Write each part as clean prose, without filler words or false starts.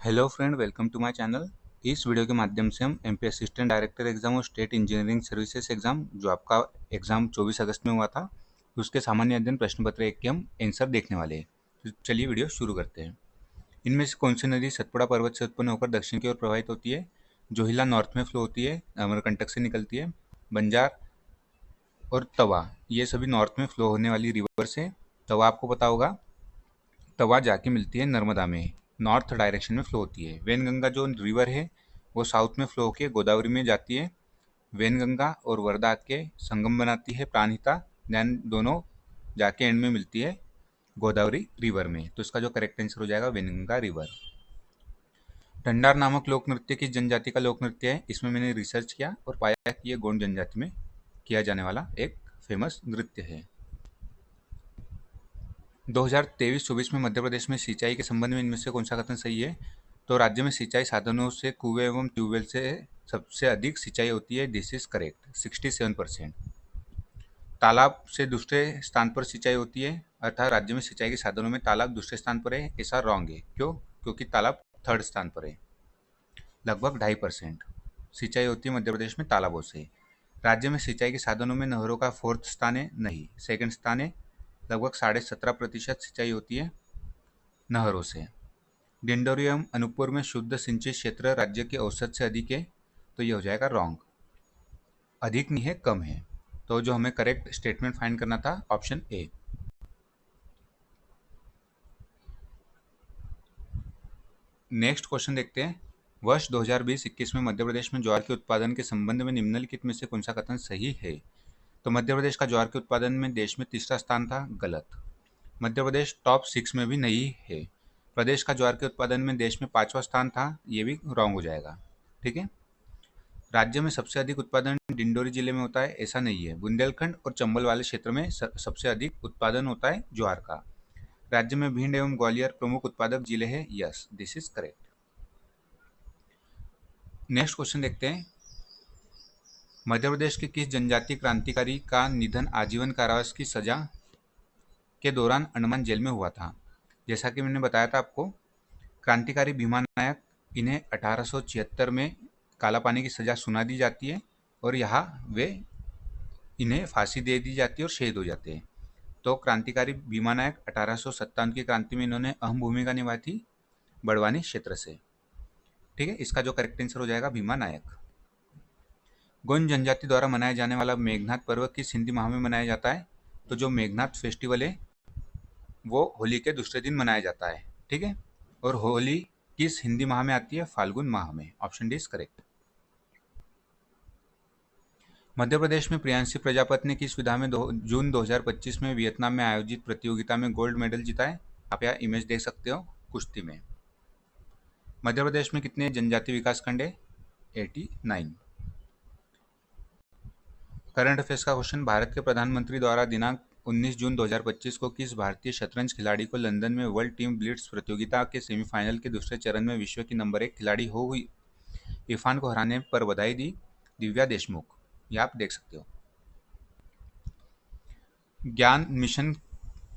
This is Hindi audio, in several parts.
Hello friend, welcome to my channel. इस वीडियो के माध्यम से हम एमपी असिस्टेंट डायरेक्टर एग्जाम और स्टेट इंजीनियरिंग सर्विसेज एग्जाम जो आपका एग्जाम 24 अगस्त में हुआ था उसके सामान्य अध्ययन प्रश्न पत्र 1 के हम आंसर देखने वाले हैं। तो चलिए वीडियो शुरू करते हैं। इनमें से कौन सी नदी सतपुड़ा पर्वत से उत्पन्न होकर दक्षिण की ओर प्रवाहित होती है? जोहिला नॉर्थ में फ्लो होती है, अमरकंटक से निकलती है। बंजार और तवा ये सभी नॉर्थ में फ्लो होने वाली रिवर से। तवा आपको पता होगा, तवा जाके मिलती है नर्मदा में, नॉर्थ डायरेक्शन में फ्लो होती है। वेनगंगा जो रिवर है वो साउथ में फ्लो होकर गोदावरी में जाती है। वेनगंगा और वर्धा के संगम बनाती है प्राणहिता, देन दोनों जाके एंड में मिलती है गोदावरी रिवर में। तो इसका जो करेक्ट आंसर हो जाएगा वेनगंगा रिवर। ढंडार नामक लोक नृत्य किस जनजाति का लोक नृत्य है? इसमें मैंने रिसर्च किया और पाया कि ये गोंड जनजाति में किया जाने वाला एक फेमस नृत्य है। 2023-24 में मध्य प्रदेश में सिंचाई के संबंध में इनमें से कौन सा कथन सही है? तो राज्य में सिंचाई साधनों से कुएं एवं ट्यूबवेल से सबसे अधिक सिंचाई होती है। This is correct, 67%। तालाब से दूसरे स्थान पर सिंचाई होती है, अर्थात राज्य में सिंचाई के साधनों में तालाब दूसरे स्थान पर है, ऐसा रॉन्ग है। क्यों? क्योंकि तालाब थर्ड स्थान पर है। लगभग 2.5% सिंचाई होती है मध्य प्रदेश में तालाबों से। राज्य में सिंचाई के साधनों में नहरों का फोर्थ स्थान है, नहीं, सेकंड स्थान है। लगभग 17.5% सिंचाई होती है नहरों से। डिंडोरी एवं अनूपपुर में शुद्ध सिंचित क्षेत्र राज्य के औसत से अधिक है, तो ये हो जाएगा रॉन्ग। अधिक नहीं है, कम है। तो जो हमें करेक्ट स्टेटमेंट फाइंड करना था, ऑप्शन ए। नेक्स्ट क्वेश्चन देखते हैं। वर्ष 2020-21 में मध्य प्रदेश में ज्वार के उत्पादन के संबंध में निम्नलिखित में से कौन सा कथन सही है? तो मध्य प्रदेश का ज्वार के उत्पादन में देश में तीसरा स्थान था, गलत। मध्य प्रदेश टॉप 6 में भी नहीं है। प्रदेश का ज्वार के उत्पादन में देश में 5वां स्थान था, ये भी रॉन्ग हो जाएगा। ठीक है। राज्य में सबसे अधिक उत्पादन डिंडोरी जिले में होता है, ऐसा नहीं है। बुंदेलखंड और चंबल वाले क्षेत्र में सबसे अधिक उत्पादन होता है ज्वार का। राज्य में भिंड एवं ग्वालियर प्रमुख उत्पादक जिले हैं, yes, this is correct. Next question देखते हैं। मध्य प्रदेश के किस जनजातीय क्रांतिकारी का निधन आजीवन कारावास की सजा के दौरान अंडमान जेल में हुआ था? जैसा कि मैंने बताया था आपको, क्रांतिकारी भीमा नायक, इन्हें 1876 में काला पानी की सजा सुना दी जाती है और यहाँ वे इन्हें फांसी दे दी जाती है और शहीद हो जाते हैं। तो क्रांतिकारी भीमा नायक 1857 की क्रांति में इन्होंने अहम भूमिका निभाई थी बड़वानी क्षेत्र से। ठीक है, इसका जो करेक्ट आंसर हो जाएगा भीमा नायक। गोंड जनजाति द्वारा मनाया जाने वाला मेघनाथ पर्व किस हिंदी माह में मनाया जाता है? तो जो मेघनाथ फेस्टिवल है वो होली के दूसरे दिन मनाया जाता है। ठीक है, और होली किस हिंदी माह में आती है? फाल्गुन माह में। Option D is correct. Madhya Pradesh में प्रियांशी प्रजापति ने किस विधा में जून 2025 में वियतनाम में आयोजित प्रतियोगिता में गोल्ड मेडल जीता है? आप यहाँ इमेज देख सकते हो, कुश्ती में। मध्य प्रदेश में कितने जनजाति विकास खंड है? 89। करंट अफेयर्स का क्वेश्चन। भारत के प्रधानमंत्री द्वारा दिनांक 19 जून 2025 को किस भारतीय शतरंज खिलाड़ी को लंदन में वर्ल्ड टीम ब्लिट्स प्रतियोगिता के सेमीफाइनल के दूसरे चरण में विश्व की नंबर 1 खिलाड़ी हो हुई इरफान को हराने पर बधाई दी? दिव्या देशमुख। ये आप देख सकते हो। ज्ञान मिशन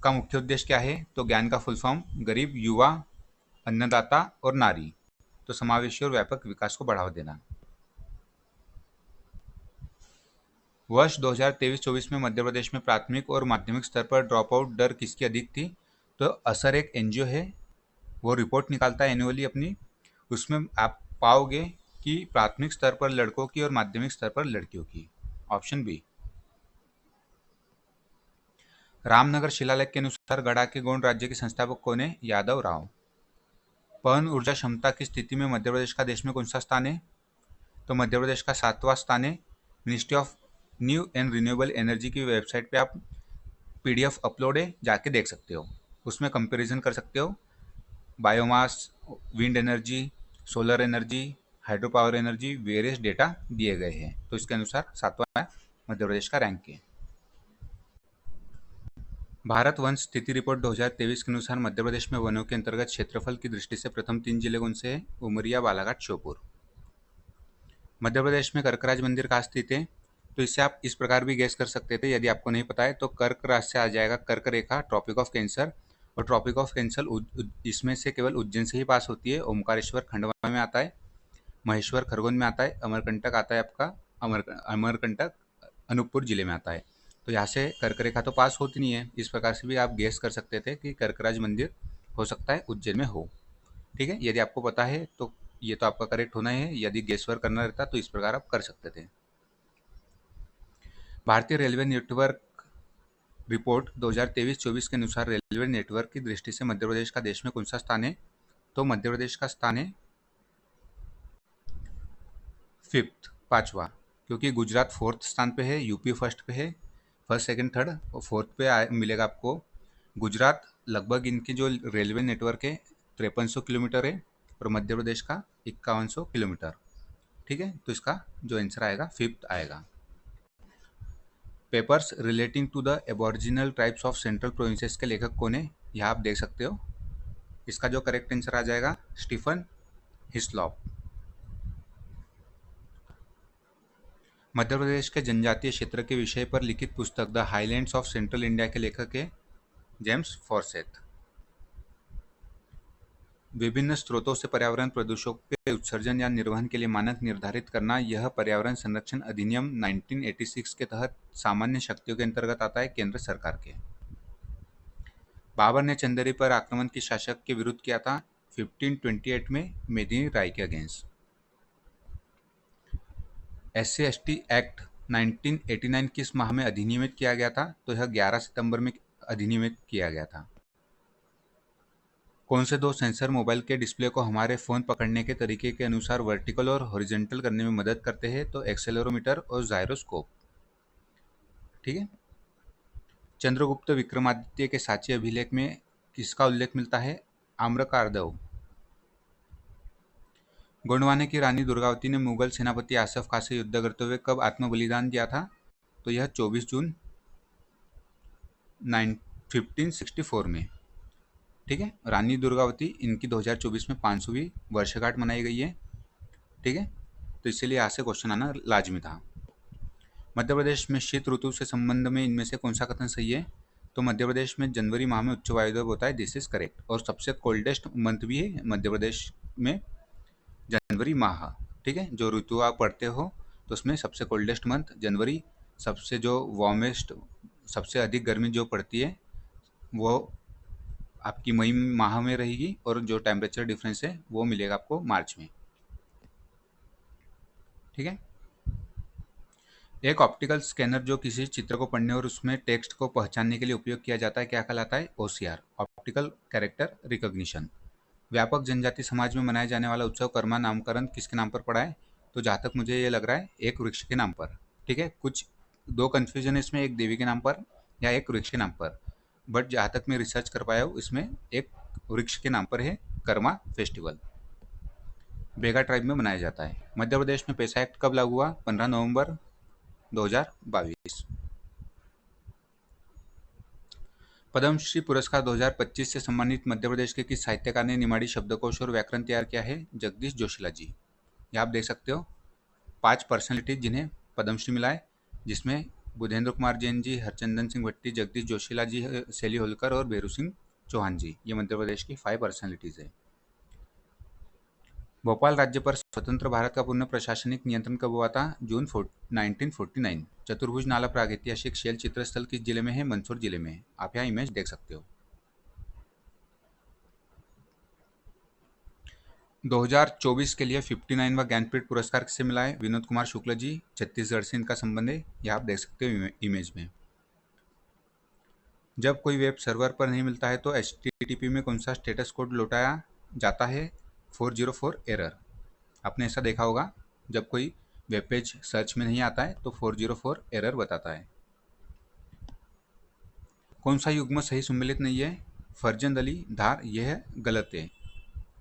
का मुख्य उद्देश्य क्या है? तो ज्ञान का फुल फॉर्म गरीब, युवा, अन्नदाता और नारी, तो समावेशी और व्यापक विकास को बढ़ावा देना। वर्ष 2023-24 में मध्य प्रदेश में प्राथमिक और माध्यमिक स्तर पर ड्रॉप आउट दर किसकी अधिक थी? तो असर एक एनजीओ है, वो रिपोर्ट निकालता है एनुअली अपनी। उसमें आप पाओगे कि प्राथमिक स्तर पर लड़कों की और माध्यमिक स्तर पर लड़कियों की। Option B. रामनगर शिलालेख के अनुसार गढ़ा के गोंड राज्य के संस्थापक कौन है? यादव राव। पवन ऊर्जा क्षमता की स्थिति में मध्य प्रदेश का देश में कौन सा स्थान है? तो मध्य प्रदेश का 7वां स्थान है। Ministry of new and renewable energy की वेबसाइट पे आप पीडीएफ अपलोड है, जाके देख सकते हो। उसमें कंपैरिजन कर सकते हो, biomass, wind energy, solar energy, hydro power energy, various data दिए गए हैं। तो इसके अनुसार 7वां मध्य प्रदेश का रैंक है। भारत वन स्थिति रिपोर्ट 2023 के अनुसार मध्य प्रदेश में वनों के अंतर्गत क्षेत्रफल की दृष्टि से प्रथम 3 जिले कौन से हैं? उमरिया, बालाघाट, श्योपुर। मध्य प्रदेश में कर्कराज मंदिर कहाँ स्थित है? तो इससे आप इस प्रकार भी गैस कर सकते थे, यदि आपको नहीं पता है तो कर्क राशि से आ जाएगा कर्क रेखा, ट्रॉपिक ऑफ कैंसर, और ट्रॉपिक ऑफ कैंसर इसमें से केवल उज्जैन से ही पास होती है। ओमकारेश्वर खंडवा में आता है, महेश्वर खरगोन में आता है, अमरकंटक आता है आपका अमरकंटक अनूपपुर जिले में आता है। तो यहाँ से कर्क रेखा तो पास होती नहीं है। इस प्रकार से भी आप गेस कर सकते थे कि कर्कराज मंदिर हो सकता है उज्जैन में हो। ठीक है, यदि आपको पता है तो ये तो आपका करेक्ट होना है। यदि गेस वर्क करना रहता तो इस प्रकार आप कर सकते थे। भारतीय रेलवे नेटवर्क रिपोर्ट 2023-24 के अनुसार रेलवे नेटवर्क की दृष्टि से मध्य प्रदेश का देश में कौन सा स्थान है? तो मध्य प्रदेश का स्थान है 5th, 5वां, क्योंकि गुजरात 4th स्थान पे है, यूपी फर्स्ट पे है, फर्स्ट सेकंड थर्ड, और 4th पे मिलेगा आपको गुजरात। लगभग इनकी जो रेलवे नेटवर्क है 5300 किलोमीटर है और मध्य प्रदेश का 5100 किलोमीटर। ठीक है, तो इसका जो आंसर आएगा 5th आएगा। Papers relating to the aboriginal tribes of central provinces के लेखक कौन है? यहाँ आप देख सकते हो। इसका जो करेक्ट आंसर आ जाएगा स्टीफन हिस्लॉप। मध्य प्रदेश के जनजातीय क्षेत्र के विषय पर लिखित पुस्तक the highlands of central India के लेखक है जेम्स फॉरसेथ। विभिन्न स्रोतों से पर्यावरण प्रदूषकों के उत्सर्जन या निर्वहन के लिए मानक निर्धारित करना, यह पर्यावरण संरक्षण अधिनियम 1986 के तहत सामान्य शक्तियों के अंतर्गत आता है केंद्र सरकार के। बाबर ने चंदेरी पर आक्रमण की शासक के विरुद्ध किया था 1528 में मेदिनी राय के अगेंस्ट। SC/ST एक्ट 1989 किस माह में अधिनियमित किया गया था? तो यह 11 सितंबर में अधिनियमित किया गया था। कौन से दो सेंसर मोबाइल के डिस्प्ले को हमारे फ़ोन पकड़ने के तरीके के अनुसार वर्टिकल और हॉरिजॉन्टल करने में मदद करते हैं? तो एक्सेलेरोमीटर और जायरोस्कोप। ठीक है। चंद्रगुप्त विक्रमादित्य के साँची अभिलेख में किसका उल्लेख मिलता है? आम्रकार्दव। गोंडवाने की रानी दुर्गावती ने मुगल सेनापति आसफ खां से युद्ध करते हुए कब आत्मबलिदान दिया था? तो यह 24 जून 1564 में। ठीक है, रानी दुर्गावती इनकी 2024 में 500वीं वर्षगांठ मनाई गई है। ठीक है, तो इसलिए यहाँ से क्वेश्चन आना लाजमी था। मध्य प्रदेश में शीत ऋतु से संबंध में इनमें से कौन सा कथन सही है? तो मध्य प्रदेश में जनवरी माह में उच्च वायुदाब होता है, दिस इज करेक्ट। और सबसे कोल्डेस्ट मंथ भी है मध्य प्रदेश में जनवरी माह। ठीक है, जो ऋतु आप पढ़ते हो तो उसमें सबसे कोल्डेस्ट मंथ जनवरी, सबसे जो वार्मेस्ट, सबसे अधिक गर्मी जो पड़ती है वो आपकी मई माह में रहेगी, और जो टेम्परेचर डिफरेंस है वो मिलेगा आपको मार्च में। ठीक है। एक ऑप्टिकल स्कैनर जो किसी चित्र को पढ़ने और उसमें टेक्स्ट को पहचानने के लिए उपयोग किया जाता है क्या कहलाता है? OCR, optical character recognition. व्यापक जनजाति समाज में मनाया जाने वाला उत्सव कर्मा नामकरण किसके नाम पर पड़ा है? तो जहाँ तक मुझे ये लग रहा है एक वृक्ष के नाम पर। ठीक है, कुछ दो कन्फ्यूजन है इसमें, एक देवी के नाम पर या एक वृक्ष के नाम पर, बट जहाँ तक मैं रिसर्च कर पाया हूँ इसमें एक वृक्ष के नाम पर है कर्मा फेस्टिवल। बेगा ट्राइब में मनाया जाता है। मध्य प्रदेश में पैसा एक्ट कब लागू हुआ? 15 नवंबर 2022। पद्मश्री पुरस्कार 2025 से सम्मानित मध्य प्रदेश के किस साहित्यकार ने निमाड़ी शब्दकोश और व्याकरण तैयार किया है? जगदीश जोशीला जी। ये आप देख सकते हो 5 पर्सनैलिटीज जिन्हें पद्मश्री मिला है, जिसमें बुधेंद्र कुमार जैन जी, हरचंदन सिंह भट्टी, जगदीश जोशीला जी, शैली होलकर और बेरू सिंह चौहान जी। ये मध्य प्रदेश की 5 पर्सनैलिटीज है। भोपाल राज्य पर स्वतंत्र भारत का पूर्ण प्रशासनिक नियंत्रण कब हुआ था? जून 1949। चतुर्भुज नाला प्रागैतिहासिक शैल चित्रस्थल किस जिले में है? मंदसौर जिले में है। आप यहाँ इमेज देख सकते हो। 2024 के लिए 59वां ज्ञानपीठ पुरस्कार किसे मिला है? विनोद कुमार शुक्ल जी, छत्तीसगढ़ से इनका संबंध है। यह आप देख सकते हो इमेज में। जब कोई वेब सर्वर पर नहीं मिलता है तो HTTP में कौन सा स्टेटस कोड लौटाया जाता है? 404 एरर। आपने ऐसा देखा होगा, जब कोई वेब पेज सर्च में नहीं आता है तो 404 एरर बताता है। कौन सा युग्म सही सम्मिलित नहीं है? फरजंद अली, धार, यह गलत है।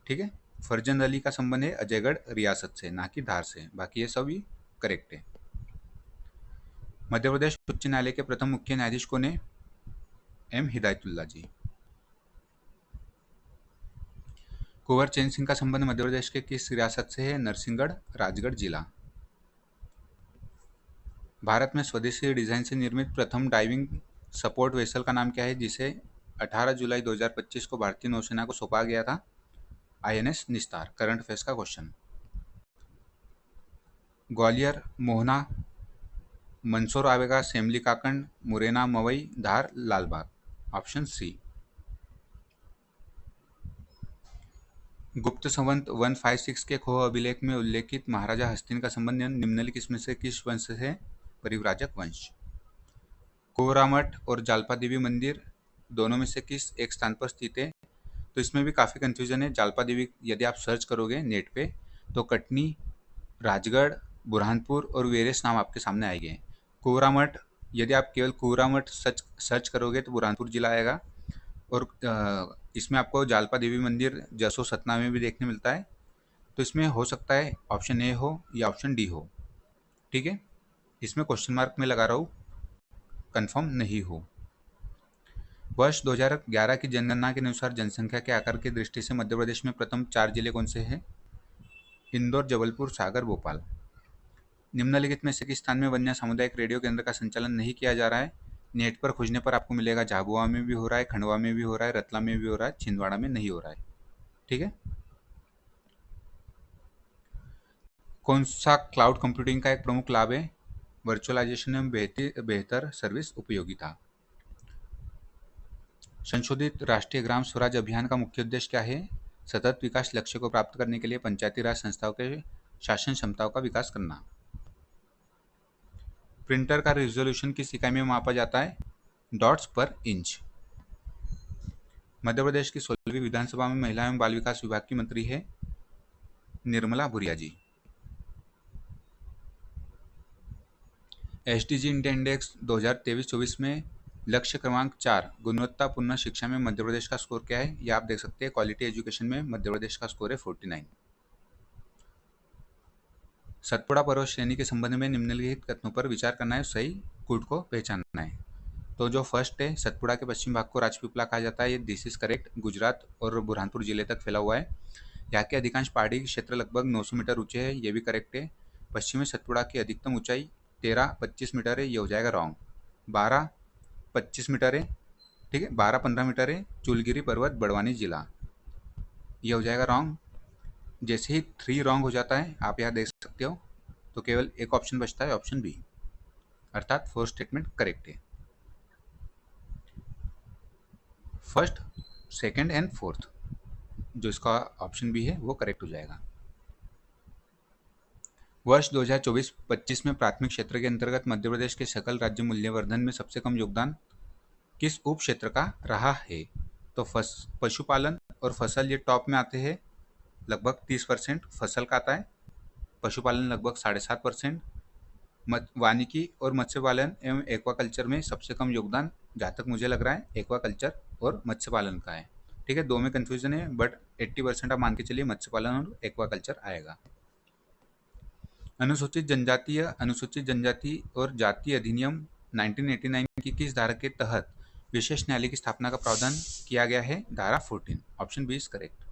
ठीक है, फरजंद अली का संबंध है अजयगढ़ रियासत से, ना कि धार से। बाकी ये सभी करेक्ट है। मध्य प्रदेश उच्च न्यायालय के प्रथम मुख्य न्यायाधीश कौन है? M हिदायतुल्ला जी। कुंवर चैन सिंह का संबंध मध्य प्रदेश के किस रियासत से है? नरसिंहगढ़, राजगढ़ जिला। भारत में स्वदेशी डिजाइन से निर्मित प्रथम डाइविंग सपोर्ट वेसल का नाम क्या है, जिसे 18 जुलाई 2025 को भारतीय नौसेना को सौंपा गया था? INS निस्तार। करंट अफेयर्स का क्वेश्चन। ग्वालियर, मोहना, मंदसौर आवेगा, सेमली काकंड, मुरैना, मवई, धार, लालबाग। Option C. गुप्त संवत 156 के खोह अभिलेख में उल्लेखित महाराजा हस्तिन का संबंध निम्नलिखित में से किस वंश से? परिव्राजक वंश। कोवरामठ और जालपा देवी मंदिर दोनों में से किस एक स्थान पर स्थित है? तो इसमें भी काफ़ी कंफ्यूजन है। जालपा देवी यदि आप सर्च करोगे नेट पे तो कटनी, राजगढ़, बुरहानपुर और वेरेस नाम आपके सामने आएंगे। कोवरामठ, यदि आप केवल कोवरामठ सर्च करोगे तो बुरहानपुर जिला आएगा। और इसमें आपको जालपा देवी मंदिर जसो सतना में भी देखने मिलता है। तो इसमें हो सकता है ऑप्शन ए हो या ऑप्शन डी हो। ठीक है, इसमें क्वेश्चन मार्क में लगा रहा हूँ, कंफर्म नहीं हो। वर्ष 2011 की जनगणना के अनुसार जनसंख्या के आकार की दृष्टि से मध्य प्रदेश में प्रथम 4 जिले कौन से हैं? इंदौर, जबलपुर, सागर, भोपाल। निम्नलिखित में से किस स्थान में वन्य सामुदायिक रेडियो केंद्र का संचालन नहीं किया जा रहा है? नेट पर खोजने पर आपको मिलेगा झाबुआ में भी हो रहा है, खंडवा में भी हो रहा है, रतलाम में भी हो रहा है, छिंदवाड़ा में नहीं हो रहा है। ठीक है, कौन सा क्लाउड कंप्यूटिंग का एक प्रमुख लाभ है? वर्चुअलाइजेशन में बेहतर सर्विस उपयोगिता। संशोधित राष्ट्रीय ग्राम स्वराज अभियान का मुख्य उद्देश्य क्या है? सतत विकास लक्ष्य को प्राप्त करने के लिए पंचायती राज संस्थाओं के शासन क्षमताओं का विकास करना। प्रिंटर का रिजोल्यूशन किस इकाई में मापा जाता है? डॉट्स पर इंच। मध्य प्रदेश की 16वीं विधानसभा में महिला एवं बाल विकास विभाग की मंत्री है निर्मला भूरिया जी। SDG इंडिया इंडेक्स 2023-24 में लक्ष्य क्रमांक 4 गुणवत्तापूर्ण शिक्षा में मध्य प्रदेश का स्कोर क्या है? ये आप देख सकते हैं, क्वालिटी एजुकेशन में मध्य प्रदेश का स्कोर है 49। सतपुड़ा पर्वत श्रेणी के संबंध में निम्नलिखित कथनों पर विचार करना है, सही कूट को पहचानना है। तो जो फर्स्ट है, सतपुड़ा के पश्चिम भाग को राजपीपला कहा जाता है, ये दिस इज करेक्ट। गुजरात और बुरहानपुर जिले तक फैला हुआ है। यहाँ के अधिकांश पहाड़ी क्षेत्र लगभग 900 मीटर ऊंचे है, ये भी करेक्ट है। पश्चिमी सतपुड़ा की अधिकतम ऊंचाई 13-25 मीटर है, ये हो जाएगा रॉन्ग। 12-25 मीटर है, ठीक है, 12-15 मीटर है चूलगिरी पर्वत, बड़वानी जिला, ये हो जाएगा रॉन्ग। जैसे ही 3 रॉन्ग हो जाता है, आप यहाँ देख सकते हो, तो केवल एक ऑप्शन बचता है, ऑप्शन बी, अर्थात 4 स्टेटमेंट करेक्ट है। फर्स्ट, सेकंड एंड फोर्थ, जो इसका ऑप्शन बी है वो करेक्ट हो जाएगा। वर्ष 2024-25 में प्राथमिक क्षेत्र के अंतर्गत मध्य प्रदेश के सकल राज्य मूल्यवर्धन में सबसे कम योगदान किस उप क्षेत्र का रहा है? तो पशुपालन और फसल ये टॉप में आते हैं, लगभग 30% फसल का आता है, पशुपालन लगभग 7.5%, वानिकी और मत्स्य पालन एवं एक्वाकल्चर में सबसे कम योगदान, जहाँ तक मुझे लग रहा है, एक्वाकल्चर और मत्स्य पालन का है। ठीक है, दो में कन्फ्यूजन है, बट 80% आप मान के चलिए मत्स्य पालन और एक्वाकल्चर आएगा। अनुसूचित जनजाति और जाति अधिनियम 1989 की किस धारा के तहत विशेष न्यायालय की स्थापना का प्रावधान किया गया है? धारा 14। Option B is correct.